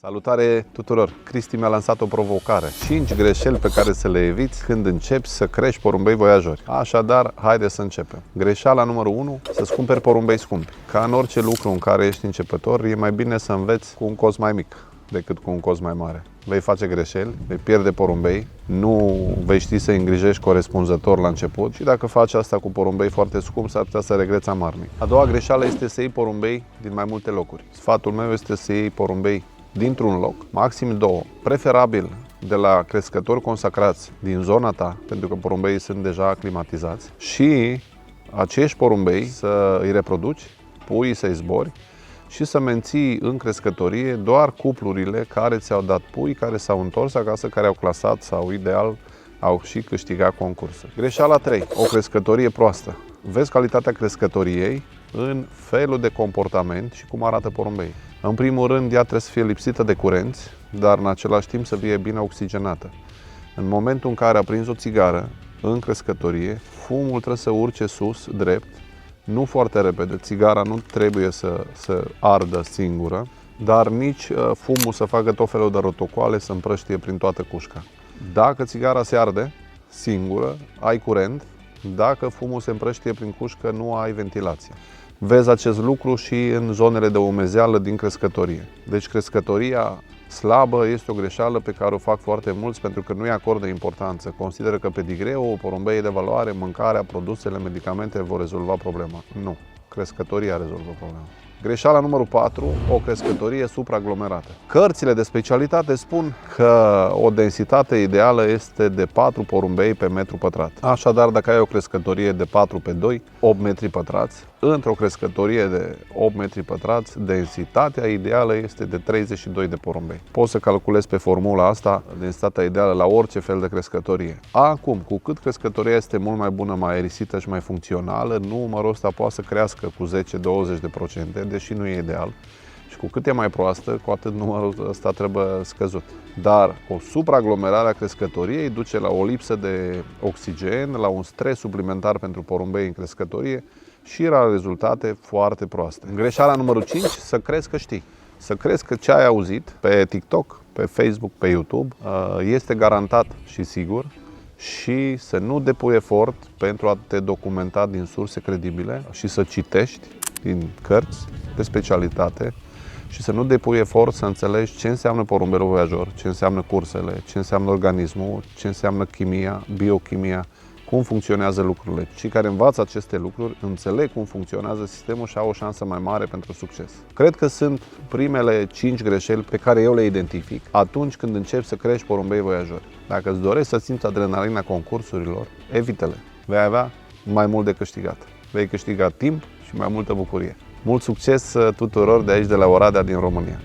Salutare tuturor! Cristi mi-a lansat o provocare. 5 greșeli pe care să le eviți când începi să crești porumbei voiajori. Așadar, haide să începem. Greșeala numărul 1, să-ți cumperi porumbei scumpi. Ca în orice lucru în care ești începător, e mai bine să înveți cu un cost mai mic decât cu un cost mai mare. Vei face greșeli, vei pierde porumbei, nu vei ști să îi îngrijești corespunzător la început și dacă faci asta cu porumbei foarte scumpi, s-ar putea să regreți amarnic. A doua greșeală este să iei porumbei din mai multe locuri. Sfatul meu este să iei porumbei dintr-un loc, maxim 2, preferabil de la crescători consacrați din zona ta, pentru că porumbeii sunt deja aclimatizați, și acești porumbei să îi reproduci, pui să-i zbori și să menții în crescătorie doar cuplurile care ți-au dat pui, care s-au întors acasă, care au clasat sau ideal au și câștigat concursul. Greșeala 3, o crescătorie proastă. Vezi calitatea crescătoriei în felul de comportament și cum arată porumbeii. În primul rând, ea trebuie să fie lipsită de curenți, dar în același timp să fie bine oxigenată. În momentul în care aprinzi o țigară în crescătorie, fumul trebuie să urce sus, drept, nu foarte repede. Țigara nu trebuie să ardă singură, dar nici fumul să facă tot felul de rotocoale, să împrăștie prin toată cușca. Dacă țigara se arde singură, ai curent. Dacă fumul se împrăștie prin cușcă, nu ai ventilație. Vezi acest lucru și în zonele de umezeală din crescătorie. Deci crescătoria slabă este o greșeală pe care o fac foarte mulți pentru că nu-i acordă importanță. Consideră că pedigreul, porumbei de valoare, mâncarea, produsele, medicamente vor rezolva problema. Nu. Crescătoria rezolvă problema. Greșeala numărul 4, o crescătorie supraaglomerată. Cărțile de specialitate spun că o densitate ideală este de 4 porumbei pe metru pătrat. Așadar, dacă ai o crescătorie de 4 pe 2, 8 metri pătrați, într-o crescătorie de 8 metri pătrați, densitatea ideală este de 32 de porumbei. Poți să calculezi pe formula asta densitatea ideală la orice fel de crescătorie. Acum, cu cât crescătoria este mult mai bună, mai aerisită și mai funcțională, numărul ăsta poate să crească cu 10-20%, deși nu e ideal. Și cu cât e mai proastă, cu atât numărul ăsta trebuie scăzut. Dar o supraaglomerare a crescătoriei duce la o lipsă de oxigen, la un stres suplimentar pentru porumbei în crescătorie și la rezultate foarte proaste. Greșeala numărul 5, să crezi că știi. Să crezi că ce ai auzit pe TikTok, pe Facebook, pe YouTube este garantat și sigur și să nu depui efort pentru a te documenta din surse credibile și să citești din cărți de specialitate și să nu depui efort să înțelegi ce înseamnă porumbelul voiajor, ce înseamnă cursele, ce înseamnă organismul, ce înseamnă chimia, biochimia, cum funcționează lucrurile. Cei care învață aceste lucruri înțeleg cum funcționează sistemul și au o șansă mai mare pentru succes. Cred că sunt primele 5 greșeli pe care eu le identific atunci când începi să crești porumbei voiajori. Dacă îți dorești să simți adrenalina concursurilor, evite-le. Vei avea mai mult de câștigat. Vei câștiga timp și mai multă bucurie. Mult succes tuturor de aici, de la Oradea, din România!